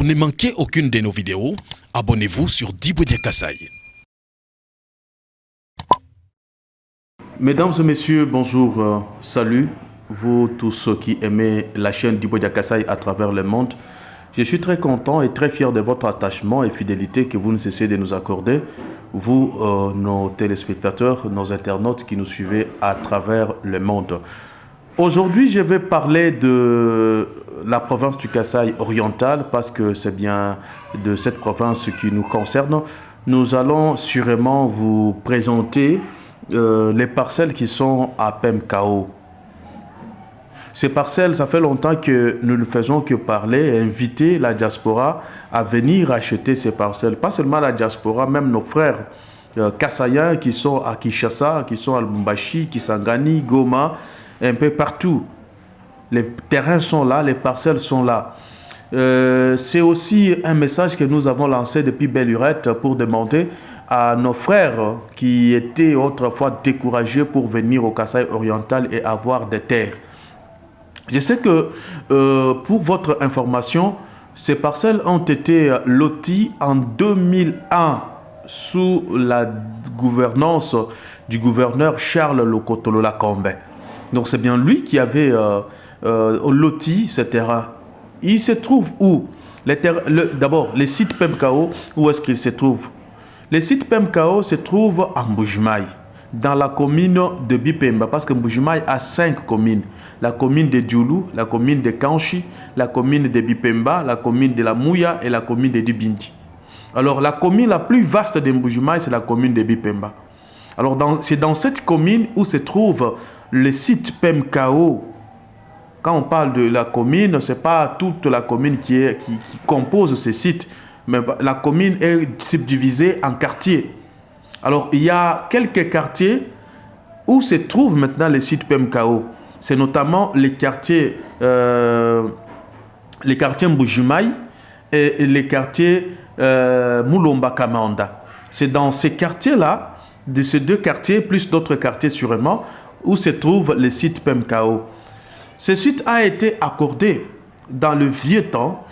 Pour ne manquer aucune de nos vidéos, abonnez-vous sur Diboudia Kassai. Mesdames et messieurs, bonjour, salut, vous tous qui aimez la chaîne Diboudia Kassai à travers le monde. Je suis très content et très fier de votre attachement et fidélité que vous ne cessez de nous accorder, vous, nos téléspectateurs, nos internautes qui nous suivez à travers le monde. Aujourd'hui, je vais parler de la province du Kassai oriental parce que c'est bien de cette province qui nous concerne. Nous allons sûrement vous présenter les parcelles qui sont à Pemkao. Ces parcelles, ça fait longtemps que nous ne faisons que parler et inviter la diaspora à venir acheter ces parcelles. Pas seulement la diaspora, même nos frères Kassaïens qui sont à Kinshasa, qui sont à Lubumbashi, Kisangani, Goma, un peu partout. Les terrains sont là, les parcelles sont là. C'est aussi un message que nous avons lancé depuis Belle Lurette pour demander à nos frères qui étaient autrefois découragés pour venir au Kassai oriental et avoir des terres. Je sais que pour votre information, ces parcelles ont été loties en 2001 sous la gouvernance du gouverneur Charles Lokotolo Lakombe. Donc c'est bien lui qui avait loti ces terrains. Il se trouve où? D'abord, les sites Pemkao, où est-ce qu'ils se trouvent? Les sites Pemkao se trouvent à Mbujimayi, dans la commune de Bipemba, parce que Mbujimayi a 5 communes. La commune de Djoulou, la commune de Kanchi, la commune de Bipemba, la commune de la Mouya et la commune de Dibindi. Alors la commune la plus vaste de Mbujimayi, c'est la commune de Bipemba. Alors c'est dans cette commune où se trouve le site Pemkao. Quand on parle de la commune, ce n'est pas toute la commune qui compose ce site, mais la commune est subdivisée en quartiers. Alors, il y a quelques quartiers où se trouve maintenant le site Pemkao. C'est notamment les quartiers Mbujimayi et les quartiers Mulomba Kamanda. C'est dans ces quartiers-là, de ces deux quartiers, plus d'autres quartiers sûrement, où se trouve le site Pemkao. Ce site a été accordé dans le vieux temps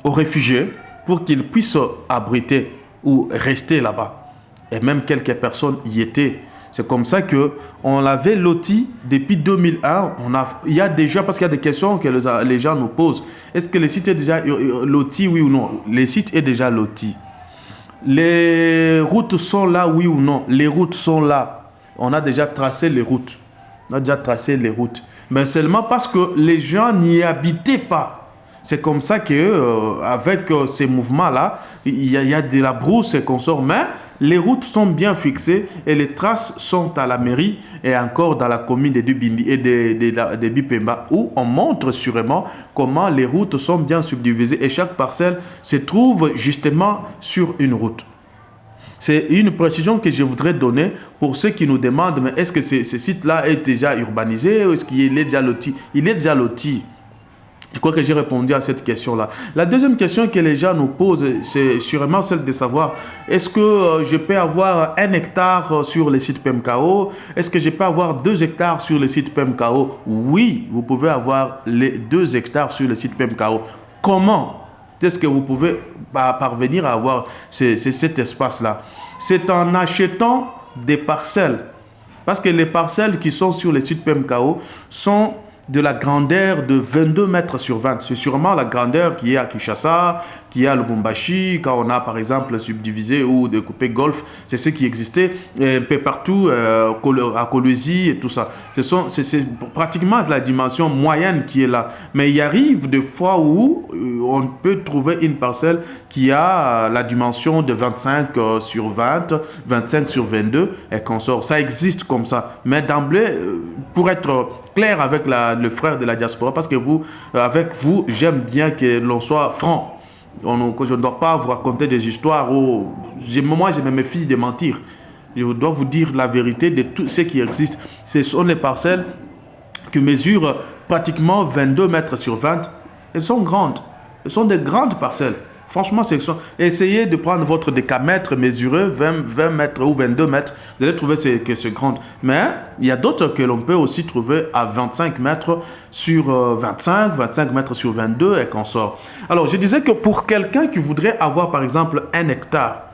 aux réfugiés pour qu'ils puissent abriter ou rester là-bas. Et même quelques personnes y étaient. C'est comme ça qu'on l'avait loti depuis 2001. Il y a déjà, parce qu'il y a des questions que les gens nous posent. Est-ce que le site est déjà loti, oui ou non? Le site est déjà loti. Les routes sont là, oui ou non? Les routes sont là. On a déjà tracé les routes. Mais seulement parce que les gens n'y habitaient pas. C'est comme ça qu'avec ces mouvements-là, il y a de la brousse et qu'on sort. Mais les routes sont bien fixées et les traces sont à la mairie et encore dans la commune de Dubindi et de Bipemba, où on montre sûrement comment les routes sont bien subdivisées et chaque parcelle se trouve justement sur une route. C'est une précision que je voudrais donner pour ceux qui nous demandent, mais est-ce que ce site-là est déjà urbanisé ou est-ce qu'il est déjà loti? Il est déjà loti. Je crois que j'ai répondu à cette question-là. La deuxième question que les gens nous posent, c'est sûrement celle de savoir, est-ce que je peux avoir 1 hectare sur le site Pemkao? Est-ce que je peux avoir 2 hectares sur le site Pemkao? Oui, vous pouvez avoir les 2 hectares sur le site Pemkao. Comment est-ce que vous pouvez parvenir à avoir cet espace-là? C'est en achetant des parcelles. Parce que les parcelles qui sont sur le site Pemkao sont de la grandeur de 22 mètres sur 20. C'est sûrement la grandeur qui est à Kinshasa, qui est à Lubumbashi, quand on a par exemple subdivisé ou découpé golf, c'est ce qui existait un peu partout, à Kolwezi et tout ça. C'est pratiquement la dimension moyenne qui est là. Mais il arrive des fois où on peut trouver une parcelle qui a la dimension de 25 sur 20, 25 sur 22 et qu'on sort. Ça existe comme ça. Mais d'emblée, pour être clair avec le frère de la diaspora, parce que avec vous, j'aime bien que l'on soit franc. Je ne dois pas vous raconter des histoires où moi je me méfie de mentir. Je dois vous dire la vérité de tout ce qui existe. Ce sont les parcelles qui mesurent pratiquement 22 mètres sur 20. Elles sont grandes. Ce sont des grandes parcelles. Franchement, essayez de prendre votre décamètre, mesurer 20 mètres ou 22 mètres. Vous allez trouver que c'est grand. Mais il y a d'autres que l'on peut aussi trouver à 25 mètres sur 25 mètres sur 22 et qu'on sort. Alors, je disais que pour quelqu'un qui voudrait avoir, par exemple, 1 hectare,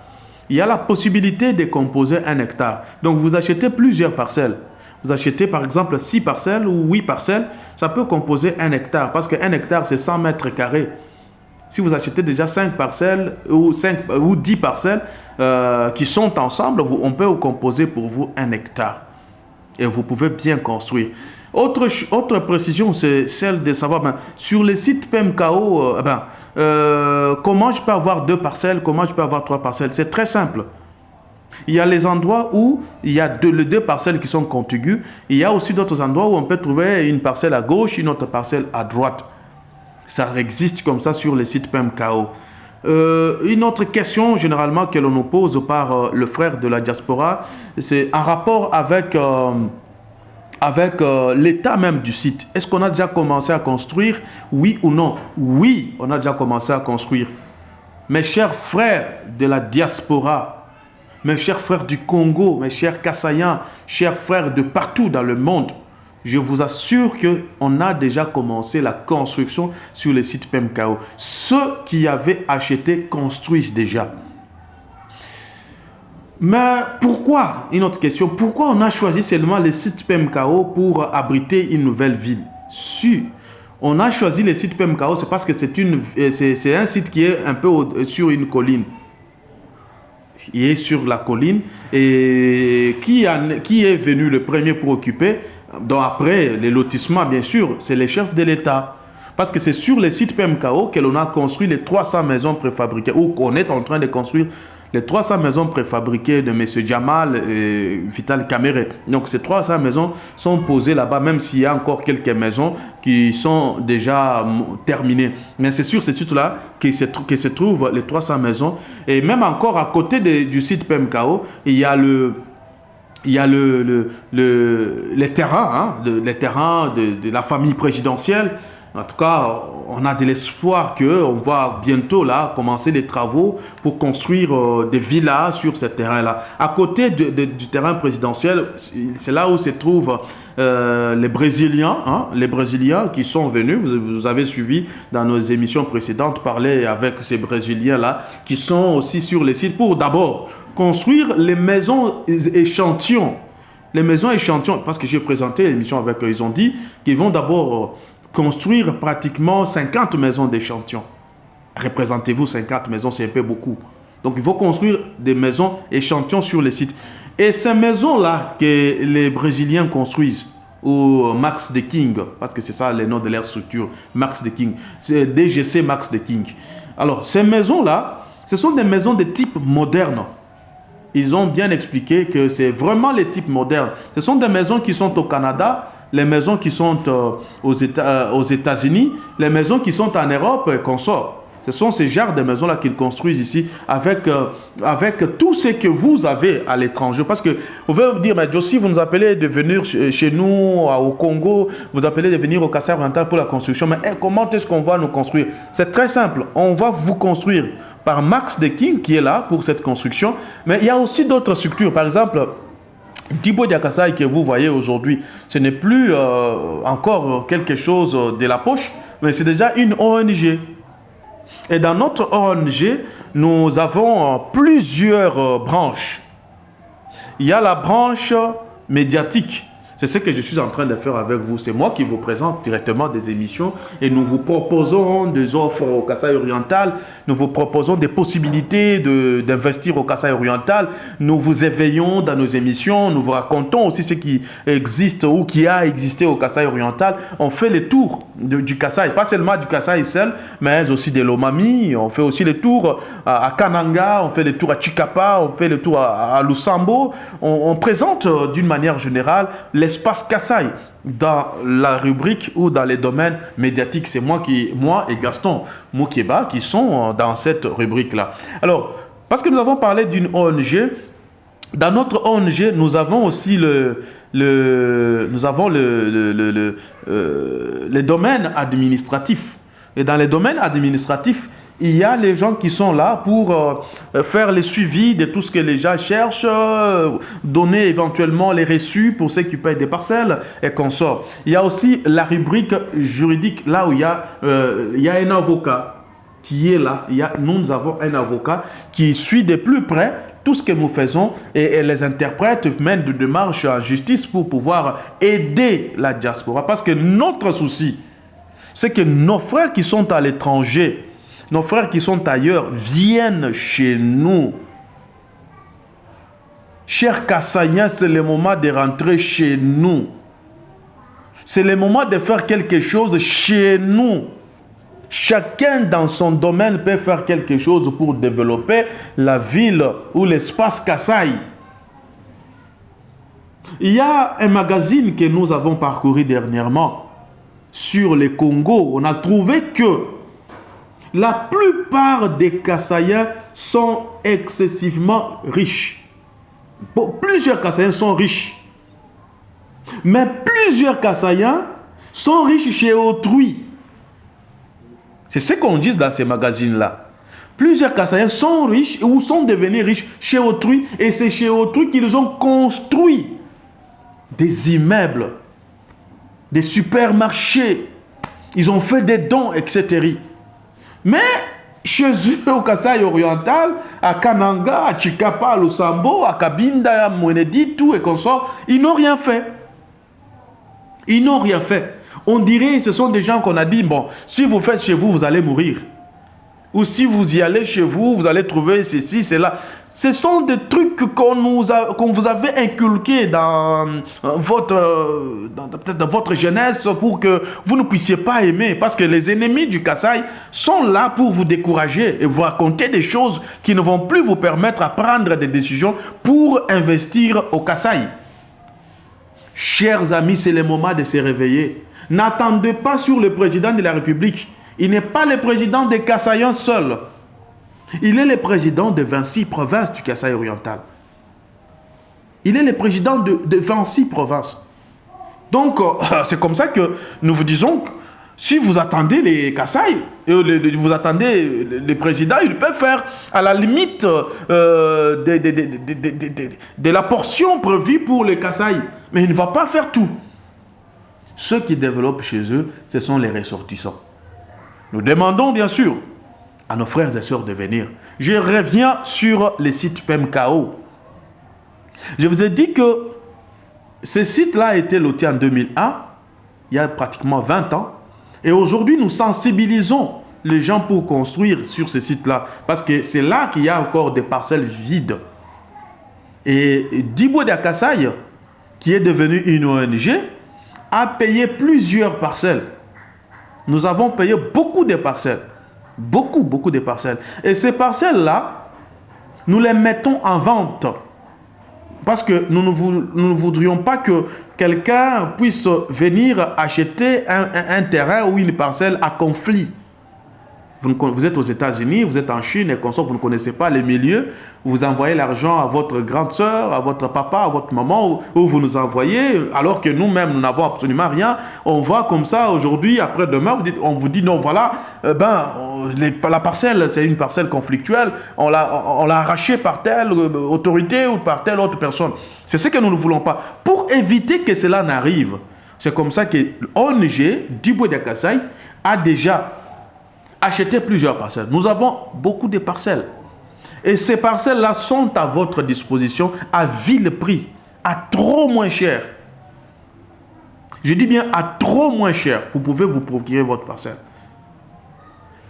il y a la possibilité de composer 1 hectare. Donc, vous achetez plusieurs parcelles. Vous achetez, par exemple, 6 parcelles ou 8 parcelles. Ça peut composer 1 hectare parce que 1 hectare, c'est 100 mètres carrés. Si vous achetez déjà 5 parcelles ou 10 parcelles qui sont ensemble, on peut composer pour vous 1 hectare. Et vous pouvez bien construire. Autre précision, c'est celle de savoir, sur les sites PMKO, comment je peux avoir 2 parcelles, comment je peux avoir 3 parcelles. C'est très simple. Il y a les endroits où il y a les 2 parcelles qui sont contiguës. Il y a aussi d'autres endroits où on peut trouver une parcelle à gauche, une autre parcelle à droite. Ça existe comme ça sur les sites PMKO. Une autre question généralement que l'on nous pose par le frère de la diaspora, c'est en rapport avec l'état même du site. Est-ce qu'on a déjà commencé à construire? Oui ou non? Oui, on a déjà commencé à construire. Mes chers frères de la diaspora, mes chers frères du Congo, mes chers Kassaïens, chers frères de partout dans le monde, je vous assure qu'on a déjà commencé la construction sur les sites PMKO. Ceux qui avaient acheté construisent déjà. Mais pourquoi, une autre question, pourquoi on a choisi seulement les sites PMKO pour abriter une nouvelle ville? Si on a choisi les sites PMKO, c'est parce que c'est un site qui est un peu sur une colline. Il est sur la colline et qui est venu le premier pour occuper? Donc après, les lotissements, bien sûr, c'est les chefs de l'État. Parce que c'est sur les sites PMKO que l'on a construit les 300 maisons préfabriquées, ou qu'on est en train de construire les 300 maisons préfabriquées de M. Djamal et Vital Kamere. Donc ces 300 maisons sont posées là-bas, même s'il y a encore quelques maisons qui sont déjà terminées. Mais c'est sur ces sites-là que se trouvent les 300 maisons. Et même encore à côté du site PMKO, il y a les terrains, les terrains de la famille présidentielle. En tout cas, on a de l'espoir qu'on va bientôt là commencer les travaux pour construire des villas sur ce terrain-là. À côté du terrain présidentiel, c'est là où se trouvent les Brésiliens qui sont venus. Vous avez suivi dans nos émissions précédentes parler avec ces Brésiliens-là qui sont aussi sur les sites pour d'abord construire les maisons échantillons. Les maisons échantillons, parce que j'ai présenté l'émission avec eux, ils ont dit qu'ils vont d'abord construire pratiquement 50 maisons d'échantillons. Représentez-vous 50 maisons, c'est un peu beaucoup. Donc il faut construire des maisons échantillons sur les sites. Et ces maisons-là que les Brésiliens construisent, ou Max de King, parce que c'est ça le nom de leur structure, Max de King, c'est DGC Max de King. Alors ces maisons-là, ce sont des maisons de type moderne. Ils ont bien expliqué que c'est vraiment les types modernes. Ce sont des maisons qui sont au Canada, les maisons qui sont aux États-Unis, les maisons qui sont en Europe et qu'on sort. Ce sont ces genres de maisons-là qu'ils construisent ici avec tout ce que vous avez à l'étranger. Parce que vous pouvez vous dire, mais Josie, vous nous appelez de venir chez nous, au Congo, vous appelez de venir au Kassai oriental pour la construction. Mais comment est-ce qu'on va nous construire? C'est très simple. On va vous construire par Max de King qui est là pour cette construction. Mais il y a aussi d'autres structures. Par exemple, Djibo Dia Kassaï que vous voyez aujourd'hui, ce n'est plus encore quelque chose de la poche, mais c'est déjà une ONG. Et dans notre ONG, nous avons plusieurs branches. Il y a la branche médiatique. C'est ce que je suis en train de faire avec vous. C'est moi qui vous présente directement des émissions et nous vous proposons des offres au Kassai oriental. Nous vous proposons des possibilités d'investir au Kassai oriental. Nous vous éveillons dans nos émissions. Nous vous racontons aussi ce qui existe ou qui a existé au Kassai oriental. On fait les tours du Kassai, pas seulement du Kassai seul, mais aussi de l'Omami. On fait aussi les tours à Kananga, on fait les tours à Chikapa, on fait les tours à Lusambo. On présente d'une manière générale l'espace Kassai dans la rubrique ou dans les domaines médiatiques. C'est moi et Gaston Moukeba qui sont dans cette rubrique-là. Alors, parce que nous avons parlé d'une ONG, dans notre ONG, nous avons aussi les domaines administratifs. Et dans les domaines administratifs, il y a les gens qui sont là pour faire le suivi de tout ce que les gens cherchent, donner éventuellement les reçus pour ceux qui payent des parcelles et consorts. Il y a aussi la rubrique juridique, là où il y a un avocat qui est là. Nous avons un avocat qui suit de plus près tout ce que nous faisons et les interprètes mènent des démarches en justice pour pouvoir aider la diaspora. Parce que notre souci, c'est que nos frères qui sont à l'étranger, nos frères qui sont ailleurs, viennent chez nous. Chers Kassaïens, c'est le moment de rentrer chez nous. C'est le moment de faire quelque chose chez nous. Chacun dans son domaine peut faire quelque chose pour développer la ville ou l'espace Kasaï. Il y a un magazine que nous avons parcouru dernièrement sur le Congo. On a trouvé que la plupart des Kassaïens sont excessivement riches. Bon, plusieurs Kassaïens sont riches. Mais plusieurs Kassaïens sont riches chez autrui. C'est ce qu'on dit dans ces magazines-là. Plusieurs Kassaïens sont riches ou sont devenus riches chez autrui. Et c'est chez autrui qu'ils ont construit des immeubles, des supermarchés. Ils ont fait des dons, etc. Mais chez eux, au Kasaï oriental, à Kananga, à Chikapa, à Lusambo, à Kabinda, à Mwenedi, tout et consort, ils n'ont rien fait. Ils n'ont rien fait. On dirait que ce sont des gens qu'on a dit, bon, si vous faites chez vous, vous allez mourir. Ou si vous y allez chez vous, vous allez trouver ceci, cela. Ce sont des trucs qu'on vous avait inculqués dans peut-être dans votre jeunesse pour que vous ne puissiez pas aimer. Parce que les ennemis du Kasaï sont là pour vous décourager et vous raconter des choses qui ne vont plus vous permettre à prendre des décisions pour investir au Kasaï. Chers amis, c'est le moment de se réveiller. N'attendez pas sur le président de la République. Il n'est pas le président des Kassaïens seul. Il est le président de 26 provinces du Kasaï oriental. Il est le président de 26 provinces. Donc, c'est comme ça que nous vous disons que si vous attendez les Kasaï, vous attendez les présidents, ils peuvent faire à la limite de la portion prévue pour les Kasaï. Mais il ne va pas faire tout. Ceux qui développent chez eux, ce sont les ressortissants. Nous demandons bien sûr à nos frères et sœurs de venir. Je reviens sur le site PEMKO. Je vous ai dit que ce site-là a été loté en 2001, il y a pratiquement 20 ans. Et aujourd'hui, nous sensibilisons les gens pour construire sur ce site-là. Parce que c'est là qu'il y a encore des parcelles vides. Et Dibo Kasaï, qui est devenu une ONG, a payé plusieurs parcelles. Nous avons payé beaucoup de parcelles. Beaucoup de parcelles. Et ces parcelles-là, nous les mettons en vente. Parce que nous ne voudrions pas que quelqu'un puisse venir acheter un terrain ou une parcelle à conflit. Vous êtes aux États-Unis, vous êtes en Chine et consort, vous ne connaissez pas les milieux. Vous envoyez l'argent à votre grande sœur, à votre papa, à votre maman, ou vous nous envoyez, alors que nous-mêmes, nous n'avons absolument rien. On voit comme ça aujourd'hui, après-demain, on vous dit non, voilà, la parcelle, c'est une parcelle conflictuelle, on l'a arrachée par telle autorité ou par telle autre personne. C'est ce que nous ne voulons pas. Pour éviter que cela n'arrive, c'est comme ça que l'ONG Dibo Kasaï a déjà acheté plusieurs parcelles. Nous avons beaucoup de parcelles. Et ces parcelles-là sont à votre disposition à vil prix, à trop moins cher. Je dis bien à trop moins cher. Vous pouvez vous procurer votre parcelle.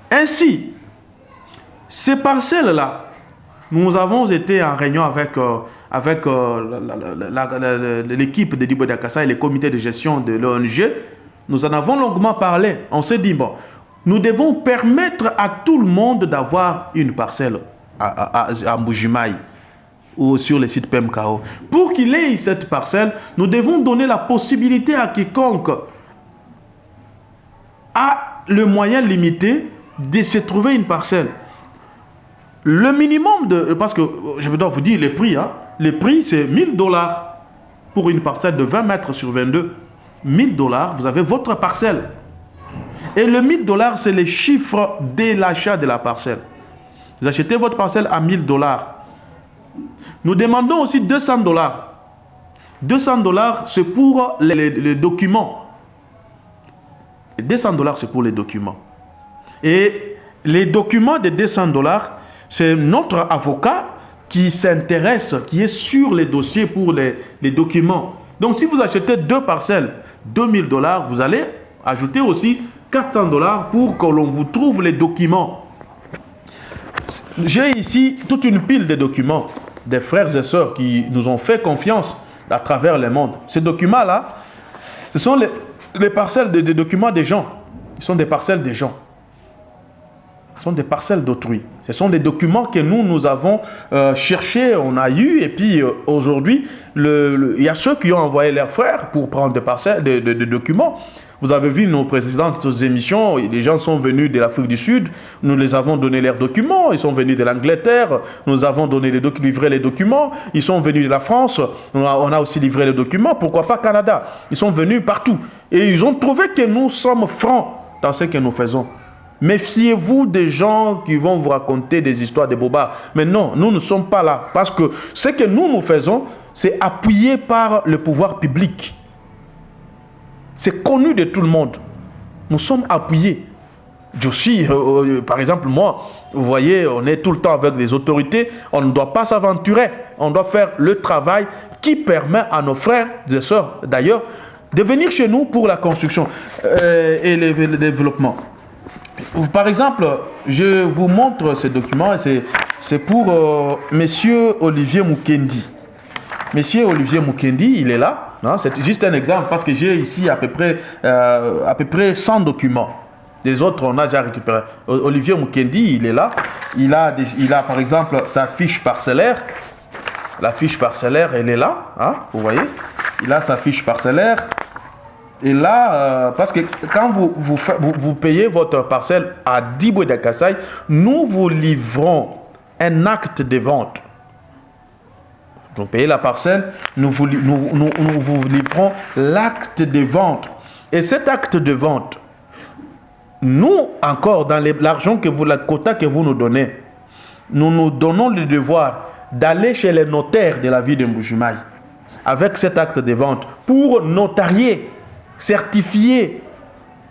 Ainsi, ces parcelles-là, nous avons été en réunion avec l'équipe de Dibo Kasaï et le comité de gestion de l'ONG. Nous en avons longuement parlé. On s'est dit, bon, nous devons permettre à tout le monde d'avoir une parcelle à Mbujimaï ou sur le site PEMKO. Pour qu'il ait cette parcelle, nous devons donner la possibilité à quiconque a le moyen limité de se trouver une parcelle. Le minimum parce que je dois vous dire les prix, hein, les prix c'est $1000 pour une parcelle de 20 mètres sur 22. $1000, vous avez votre parcelle. Et le 1000 $, c'est le chiffre de l'achat de la parcelle. Vous achetez votre parcelle à 1000 $. Nous demandons aussi 200 $. 200 $, c'est pour les documents. 200 $, c'est pour les documents. Et les documents de 200 $, c'est notre avocat qui s'intéresse, qui est sur les dossiers pour les documents. Donc, si vous achetez 2 parcelles, 2000 $, vous allez ajouter aussi 400 $ pour que l'on vous trouve les documents. J'ai ici toute une pile de documents des frères et sœurs qui nous ont fait confiance à travers le monde. Ces documents-là, ce sont les parcelles des documents des gens. Ce sont des parcelles des gens. Ce sont des parcelles d'autrui. Ce sont des documents que nous avons cherchés, on a eu, et puis aujourd'hui, il y a ceux qui ont envoyé leurs frères pour prendre des parcelles, des documents. Vous avez vu nos précédentes émissions, les gens sont venus de l'Afrique du Sud, nous les avons donné leurs documents, ils sont venus de l'Angleterre, nous avons livré les documents, ils sont venus de la France, on a aussi livré les documents, pourquoi pas Canada. Ils sont venus partout et ils ont trouvé que nous sommes francs dans ce que nous faisons. Méfiez-vous des gens qui vont vous raconter des histoires de bobards. Mais non, nous ne sommes pas là. Parce que ce que nous faisons, c'est appuyé par le pouvoir public. C'est connu de tout le monde. Nous sommes appuyés. Je suis, par exemple, moi, vous voyez, on est tout le temps avec les autorités. On ne doit pas s'aventurer. On doit faire le travail qui permet à nos frères et sœurs, d'ailleurs, de venir chez nous pour la construction et le développement. Par exemple, je vous montre ce document, c'est pour Monsieur Olivier Mukendi. Monsieur Olivier Mukendi, il est là. Hein, c'est juste un exemple parce que j'ai ici à peu près 100 documents. Les autres, on a déjà récupéré. Olivier Mukendi, il est là. Il a par exemple sa fiche parcellaire. La fiche parcellaire, elle est là. Hein, vous voyez, il a sa fiche parcellaire. Et là, parce que quand vous payez votre parcelle à Diboué de Kassaï, nous vous livrons un acte de vente. Vous payez la parcelle, nous vous livrons l'acte de vente. Et cet acte de vente, nous, encore, dans l'argent la quota que vous nous donnez, nous donnons le devoir d'aller chez les notaires de la ville de Mbujimayi avec cet acte de vente pour notarier, certifier,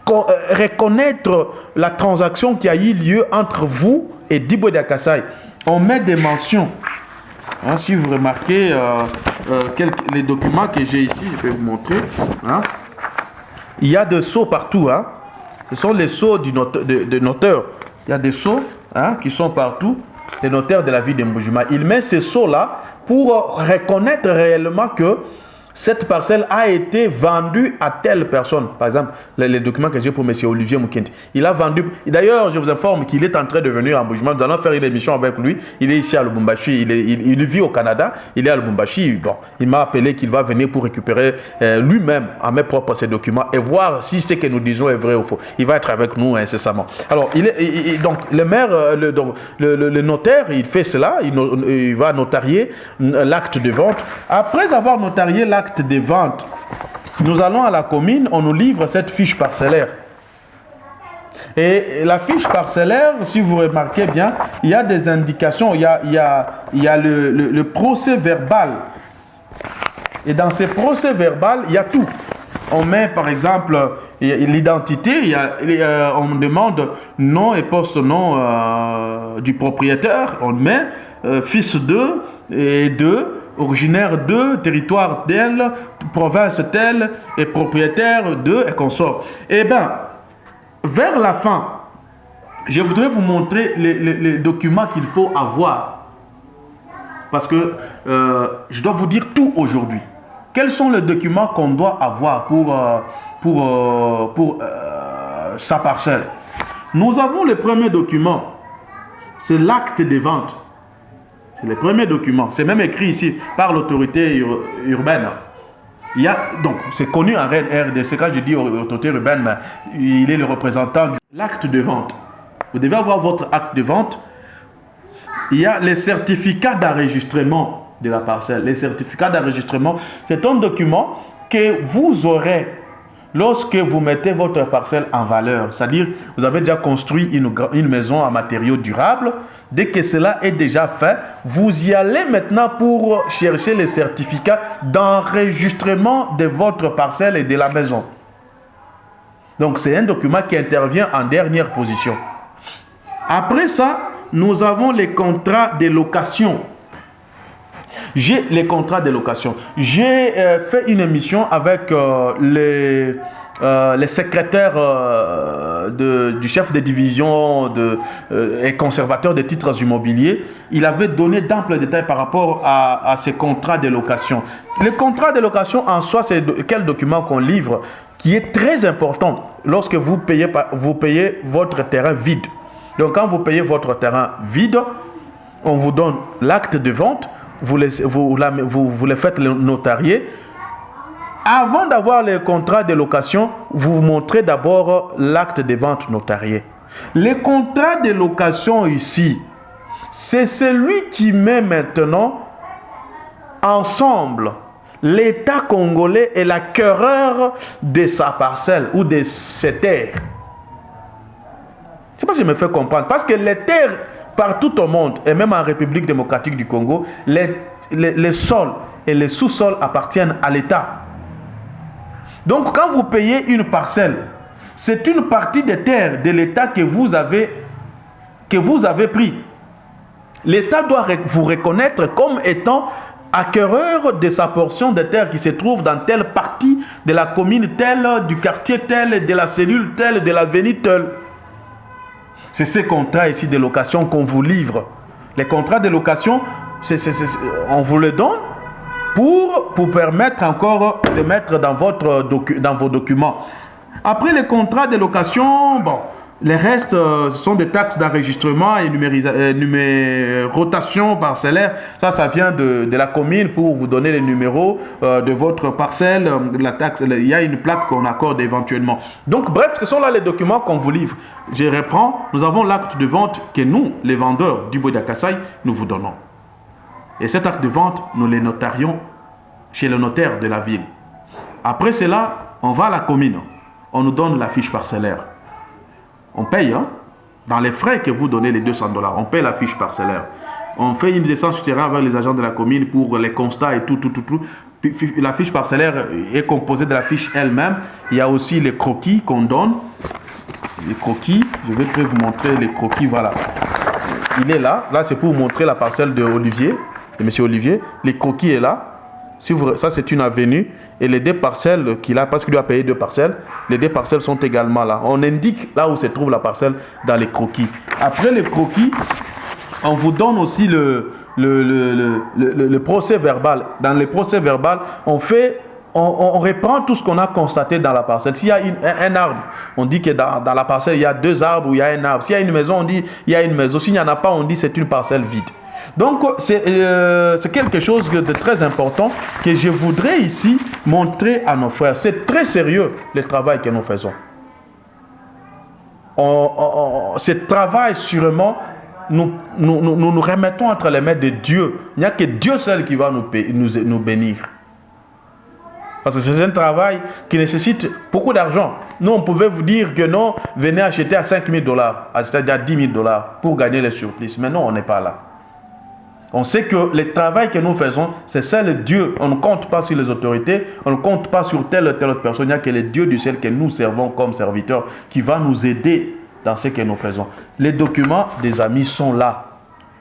reconnaître la transaction qui a eu lieu entre vous et Diboué de Kassaï. On met des mentions. Hein, si vous remarquez les documents que j'ai ici, je vais vous montrer. Hein. Il y a des sceaux partout. Hein. Ce sont les sceaux de noteurs. Il y a des sceaux qui sont partout. Les notaires de la ville de Mbujimayi. Il met ces sceaux-là pour reconnaître réellement que cette parcelle a été vendue à telle personne. Par exemple, les documents que j'ai pour M. Olivier Mukendi. Il a vendu. D'ailleurs, je vous informe qu'il est en train de venir à Mbujimayi. Nous allons faire une émission avec lui. Il est ici à Lubumbashi. Il vit au Canada. Il est à Lubumbashi. Bon, il m'a appelé qu'il va venir pour récupérer lui-même à mes propres ces documents et voir si ce que nous disons est vrai ou faux. Il va être avec nous incessamment. Alors, donc, le maire, le notaire, il fait cela. Il va notarier l'acte de vente. Après avoir notarié l'acte de vente, nous allons à la commune, on nous livre cette fiche parcellaire. Et la fiche parcellaire, si vous remarquez bien, il y a des indications, il y a le procès verbal. Et dans ce procès verbal, il y a tout. On met par exemple l'identité, on demande nom et poste-nom du propriétaire, on met fils de et de, originaire de, territoire tel, province telle, et propriétaire de, et consort. Eh bien, vers la fin, je voudrais vous montrer les documents qu'il faut avoir. Parce que je dois vous dire tout aujourd'hui. Quels sont les documents qu'on doit avoir pour sa parcelle? Nous avons le premier document, c'est l'acte de vente. C'est le premier document. C'est même écrit ici par l'autorité urbaine. Donc, c'est connu en RDC. Quand je dis autorité urbaine, mais il est le représentant de l'acte de vente. Vous devez avoir votre acte de vente. Il y a les certificats d'enregistrement de la parcelle. Les certificats d'enregistrement, c'est un document que vous aurez lorsque vous mettez votre parcelle en valeur, c'est-à-dire vous avez déjà construit une maison en matériaux durables, dès que cela est déjà fait, vous y allez maintenant pour chercher les certificats d'enregistrement de votre parcelle et de la maison. Donc c'est un document qui intervient en dernière position. Après ça, nous avons les contrats de location. J'ai les contrats de location. J'ai fait une émission avec les secrétaires du chef de division et conservateur des titres immobiliers. Il avait donné d'amples détails par rapport à ces contrats de location. Les contrats de location en soi, c'est quel document qu'on livre qui est très important lorsque vous payez votre terrain vide. Donc quand vous payez votre terrain vide, on vous donne l'acte de vente, vous le faites notarier. Avant d'avoir le contrat de location, vous montrez d'abord l'acte de vente notarié. Le contrat de location ici, c'est celui qui met maintenant ensemble l'État congolais et l'acquéreur de sa parcelle ou de ses terres. Je ne sais pas si je me fais comprendre. Parce que les terres, partout au monde, et même en République démocratique du Congo, les sols et les sous-sols appartiennent à l'État. Donc, quand vous payez une parcelle, c'est une partie des terres de l'État que vous avez pris. L'État doit vous reconnaître comme étant acquéreur de sa portion de terre qui se trouve dans telle partie de la commune telle, du quartier tel, de la cellule telle, de l'avenue telle. C'est ces contrats ici de location qu'on vous livre. Les contrats de location, on vous les donne pour permettre encore de mettre dans vos documents. Après les contrats de location, bon, les restes sont des taxes d'enregistrement et numérotation parcellaire. Ça vient de la commune pour vous donner les numéros de votre parcelle, la taxe. Il y a une plaque qu'on accorde éventuellement. Donc bref, ce sont là les documents qu'on vous livre. Je reprends, nous avons l'acte de vente que nous, les vendeurs du Bois Kassai, nous vous donnons. Et cet acte de vente, nous les notarions chez le notaire de la ville. Après cela, on va à la commune. On nous donne la fiche parcellaire. On paye, hein, dans les frais que vous donnez, les $200. On paye la fiche parcellaire. On fait une descente sur terrain avec les agents de la commune pour les constats et tout. La fiche parcellaire est composée de la fiche elle-même. Il y a aussi les croquis qu'on donne. Les croquis, je vais vous montrer les croquis, voilà. Il est là. Là, c'est pour vous montrer la parcelle de Olivier, de M. Olivier. Les croquis est là. Ça, c'est une avenue. Et les 2 parcelles qu'il a, parce qu'il doit payer 2 parcelles, les 2 parcelles sont également là. On indique là où se trouve la parcelle dans les croquis. Après les croquis, on vous donne aussi le procès verbal. Dans le procès verbal, on reprend tout ce qu'on a constaté dans la parcelle. S'il y a un arbre, on dit que dans la parcelle, il y a 2 arbres ou il y a un arbre. S'il y a une maison, on dit il y a une maison. S'il n'y en a pas, on dit c'est une parcelle vide. Donc, c'est quelque chose de très important que je voudrais ici montrer à nos frères. C'est très sérieux le travail que nous faisons. Ce travail, sûrement, nous remettons entre les mains de Dieu. Il n'y a que Dieu seul qui va nous bénir. Parce que c'est un travail qui nécessite beaucoup d'argent. Nous, on pouvait vous dire que non, venez acheter à $5,000, c'est-à-dire à $10,000 pour gagner les surplus. Mais non, on n'est pas là. On sait que le travail que nous faisons, c'est seul Dieu. On ne compte pas sur les autorités, on ne compte pas sur telle ou telle autre personne. Il n'y a que le Dieu du ciel que nous servons comme serviteurs qui va nous aider dans ce que nous faisons. Les documents des amis sont là.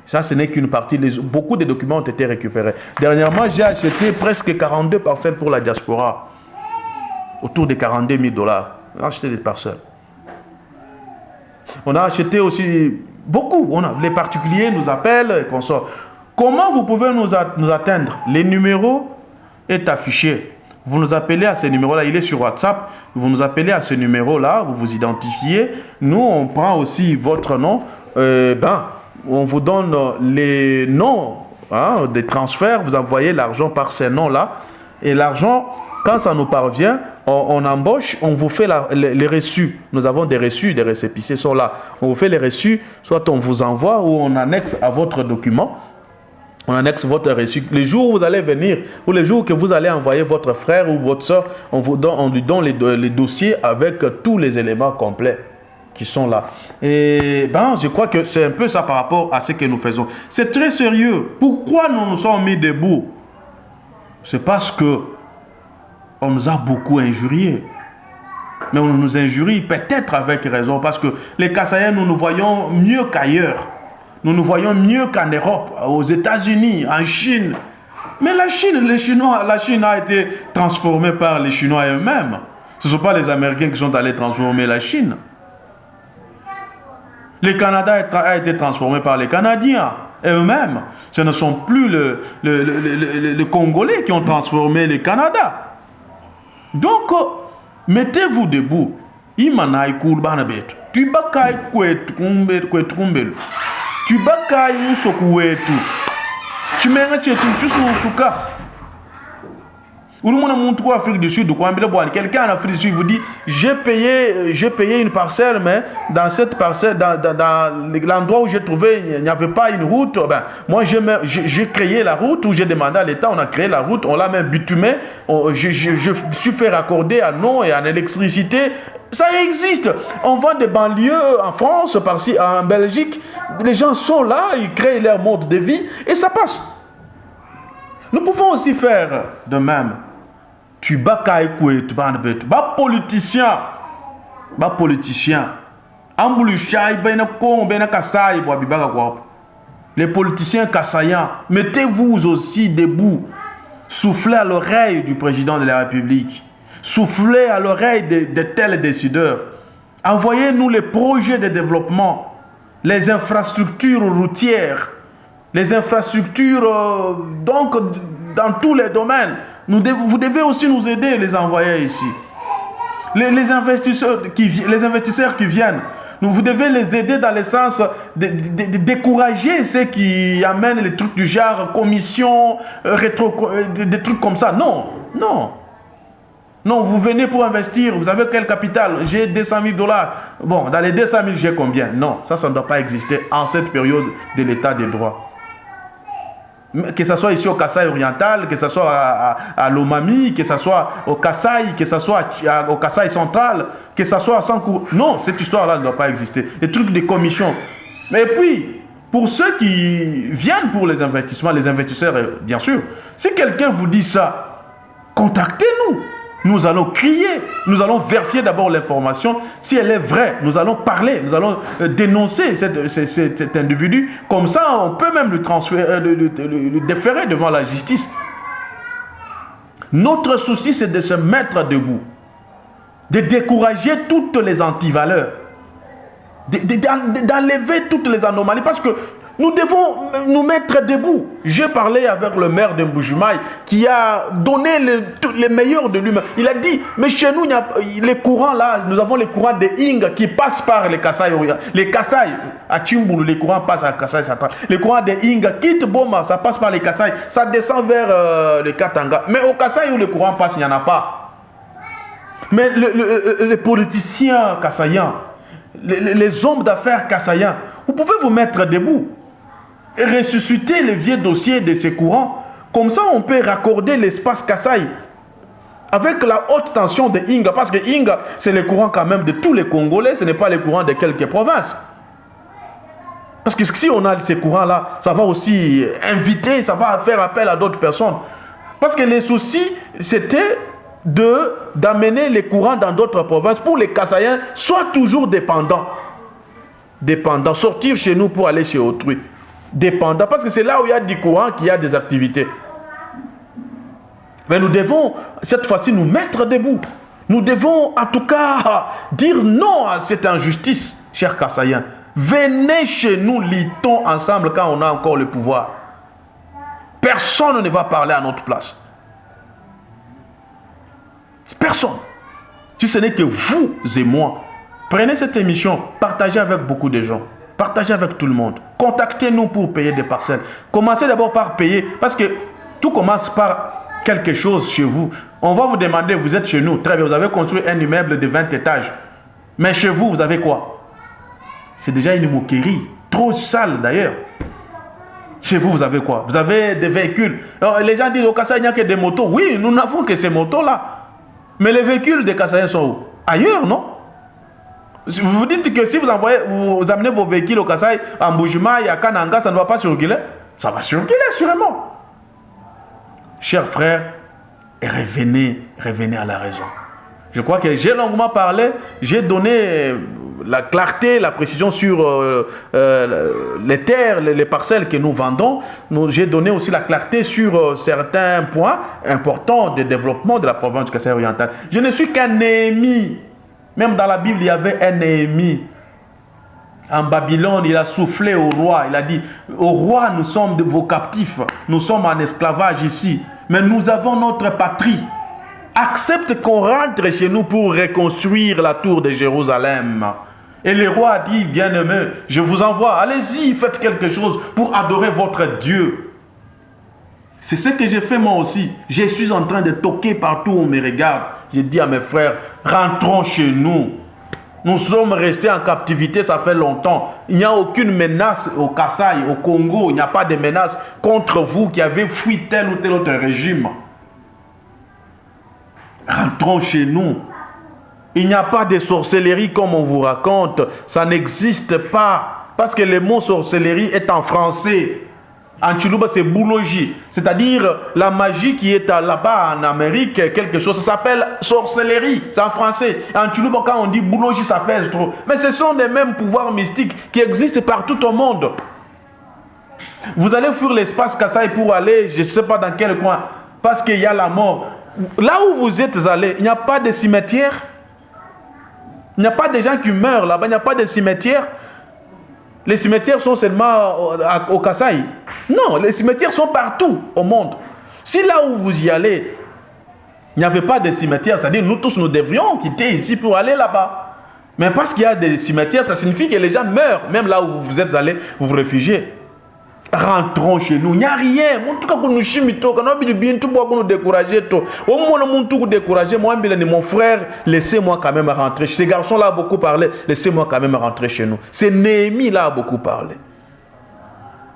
Ça, ce n'est qu'une partie. Beaucoup de documents ont été récupérés. Dernièrement, j'ai acheté presque 42 parcelles pour la diaspora. Autour de $42,000. On a acheté des parcelles. On a acheté aussi beaucoup. Les particuliers nous appellent et qu'on sort. Comment vous pouvez nous atteindre? Les numéros est affiché. Vous nous appelez à ce numéro-là, il est sur WhatsApp. Vous nous appelez à ce numéro-là, vous vous identifiez. Nous, on prend aussi votre nom. On vous donne les noms des transferts. Vous envoyez l'argent par ces noms-là. Et l'argent, quand ça nous parvient, on embauche, on vous fait les reçus. Nous avons des reçus, des récépissés sont là. On vous fait les reçus, soit on vous envoie ou on annexe à votre document. On annexe votre reçu. Les jours où vous allez venir, ou les jours que vous allez envoyer votre frère ou votre soeur, on lui donne les dossiers avec tous les éléments complets qui sont là. Et je crois que c'est un peu ça par rapport à ce que nous faisons. C'est très sérieux. Pourquoi nous nous sommes mis debout? C'est parce que on nous a beaucoup injuriés. Mais on nous injurie peut-être avec raison, parce que les Kassaïens, nous nous voyons mieux qu'ailleurs. Nous nous voyons mieux qu'en Europe, aux États-Unis, en Chine. Mais la Chine a été transformée par les Chinois eux-mêmes. Ce ne sont pas les Américains qui sont allés transformer la Chine. Le Canada a été transformé par les Canadiens eux-mêmes. Ce ne sont plus les Congolais qui ont transformé le Canada. Donc, mettez-vous debout. Imanaï Kourbanabet. Tu bakaï kwetukumbelu. Tu bakaï musokuwetu. Tu mets tu souka. Ou le monde en Afrique du Sud, quelqu'un en Afrique du Sud vous dit j'ai payé une parcelle, mais dans cette parcelle, dans l'endroit où j'ai trouvé, il n'y avait pas une route. Moi j'ai créé la route, où j'ai demandé à l'État, on a créé la route, on l'a même bitumée, je suis fait raccorder en eau et en électricité. Ça existe. On vend des banlieues en France, par-ci, en Belgique. Les gens sont là, ils créent leur mode de vie et ça passe. Nous pouvons aussi faire de même. Tu bakaï koué, tu bas politicien. Les politiciens kassaïens, mettez-vous aussi debout. Soufflez à l'oreille du président de la République. Soufflez à l'oreille de tels décideurs. Envoyez-nous les projets de développement, les infrastructures routières, les infrastructures, donc dans tous les domaines. Vous devez aussi nous aider, les envoyer ici. Les investisseurs qui viennent, vous devez les aider dans le sens de décourager ceux qui amènent les trucs du genre commission, des trucs comme ça. Non, vous venez pour investir, vous avez quel capital? J'ai 200 000 $. Bon, dans les 200 000, j'ai combien? Non, ça ne doit pas exister en cette période de l'état des droits. Que ce soit ici au Kasaï oriental, que ce soit à Lomami, que ce soit au Kasaï, que ce soit au Kasaï central, que ce soit à Sankour. Non, cette histoire-là ne doit pas exister. Les trucs de commission. Mais puis, pour ceux qui viennent pour les investissements, les investisseurs, bien sûr, si quelqu'un vous dit ça, contactez-nous. Nous allons crier, nous allons vérifier d'abord l'information. Si elle est vraie, nous allons parler, nous allons dénoncer cet individu. Comme ça, on peut même le déférer devant la justice. Notre souci, c'est de se mettre debout, de décourager toutes les antivaleurs, d'enlever toutes les anomalies, parce que nous devons nous mettre debout. J'ai parlé avec le maire de Mbujimaï qui a donné les meilleurs de lui-même. Il a dit, mais chez nous, il y a les courants là, nous avons les courants de Inga qui passent par les Kasaï. Les Kasaï, à Chimbulu, les courants passent à Kasaï central. Les courants de Inga quittent Boma, ça passe par les Kasaï, ça descend vers les Katanga. Mais au Kasaï où les courants passent, il n'y en a pas. Mais les politiciens kassaïens, les hommes d'affaires kassaïens, vous pouvez vous mettre debout et ressusciter les vieux dossiers de ces courants. Comme ça, on peut raccorder l'espace Kasaï avec la haute tension de Inga. Parce que Inga, c'est le courant quand même de tous les Congolais, ce n'est pas le courant de quelques provinces. Parce que si on a ces courants-là, ça va aussi inviter, ça va faire appel à d'autres personnes. Parce que les soucis, c'était d'amener les courants dans d'autres provinces pour les Kassaïens soient toujours dépendants. Sortir chez nous pour aller chez autrui. Dépendant, parce que c'est là où il y a du courant qu'il y a des activités. Mais nous devons, cette fois-ci, nous mettre debout. Nous devons, en tout cas, dire non à cette injustice, chers Kassaïens. Venez chez nous, litons ensemble quand on a encore le pouvoir. Personne ne va parler à notre place. Personne. Si ce n'est que vous et moi. Prenez cette émission, partagez avec beaucoup de gens. Partagez avec tout le monde. Contactez-nous pour payer des parcelles. Commencez d'abord par payer, parce que tout commence par quelque chose chez vous. On va vous demander, vous êtes chez nous, très bien, vous avez construit un immeuble de 20 étages. Mais chez vous, vous avez quoi? C'est déjà une moquerie, trop sale d'ailleurs. Chez vous, vous avez quoi? Vous avez des véhicules. Alors, les gens disent au Kasaï, il n'y a que des motos. Oui, nous n'avons que ces motos-là. Mais les véhicules des Kasaïens sont où? Ailleurs, non? Vous vous dites que si vous amenez vos véhicules au Kasaï, à Mbujimaï, à Kananga, ça ne va pas circuler? Ça va circuler, sûrement. Chers frères, revenez à la raison. Je crois que j'ai longuement parlé, j'ai donné la clarté, la précision sur les terres, les parcelles que nous vendons. J'ai donné aussi la clarté sur certains points importants de développement de la province du Kasaï oriental. Je ne suis qu'un Néhémie. Même dans la Bible, il y avait un Néhémie. En Babylone, il a soufflé au roi. Il a dit, au roi, nous sommes vos captifs. Nous sommes en esclavage ici. Mais nous avons notre patrie. Accepte qu'on rentre chez nous pour reconstruire la tour de Jérusalem. Et le roi a dit, bien-aimé, je vous envoie, allez-y, faites quelque chose pour adorer votre Dieu. C'est ce que j'ai fait moi aussi. Je suis en train de toquer partout où on me regarde. J'ai dit à mes frères, rentrons chez nous. Nous sommes restés en captivité, ça fait longtemps. Il n'y a aucune menace au Kasaï, au Congo. Il n'y a pas de menace contre vous qui avez fui tel ou tel autre régime. Rentrons chez nous. Il n'y a pas de sorcellerie comme on vous raconte. Ça n'existe pas. Parce que le mot sorcellerie est en français. En Chiluba, c'est boulogie. C'est-à-dire la magie qui est là-bas en Amérique, quelque chose, ça s'appelle sorcellerie. C'est en français. En Chiluba, quand on dit boulogie, ça pèse trop. Mais ce sont les mêmes pouvoirs mystiques qui existent partout au monde. Vous allez fuir l'espace Kasaï pour aller, je ne sais pas dans quel coin, parce qu'il y a la mort. Là où vous êtes allés, il n'y a pas de cimetière. Il n'y a pas de gens qui meurent là-bas, il n'y a pas de cimetière. Les cimetières sont seulement au Kasaï. Non, les cimetières sont partout au monde. Si là où vous y allez, il n'y avait pas de cimetière, c'est-à-dire nous tous nous devrions quitter ici pour aller là-bas. Mais parce qu'il y a des cimetières, ça signifie que les gens meurent. Même là où vous êtes allés, vous vous réfugiez. Rentrons chez nous. Il n'y a rien. Mon frère, laissez-moi quand même rentrer. Ces garçons-là ont beaucoup parlé. Laissez-moi quand même rentrer chez nous. C'est Néhémie là a beaucoup parlé.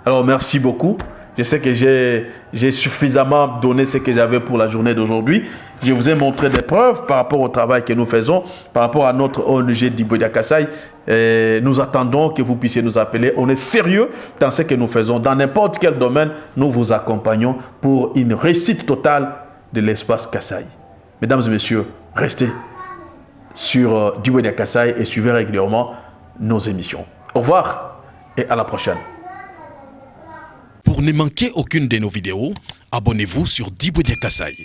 Alors merci beaucoup. Je sais que j'ai suffisamment donné ce que j'avais pour la journée d'aujourd'hui. Je vous ai montré des preuves par rapport au travail que nous faisons, par rapport à notre ONG Djibodia Kasaï. Nous attendons que vous puissiez nous appeler. On est sérieux dans ce que nous faisons. Dans n'importe quel domaine, nous vous accompagnons pour une réussite totale de l'espace Kasaï. Mesdames et messieurs, restez sur Djibodia Kasaï et suivez régulièrement nos émissions. Au revoir et à la prochaine. Pour ne manquer aucune de nos vidéos, abonnez-vous sur Djibodia Kasaï.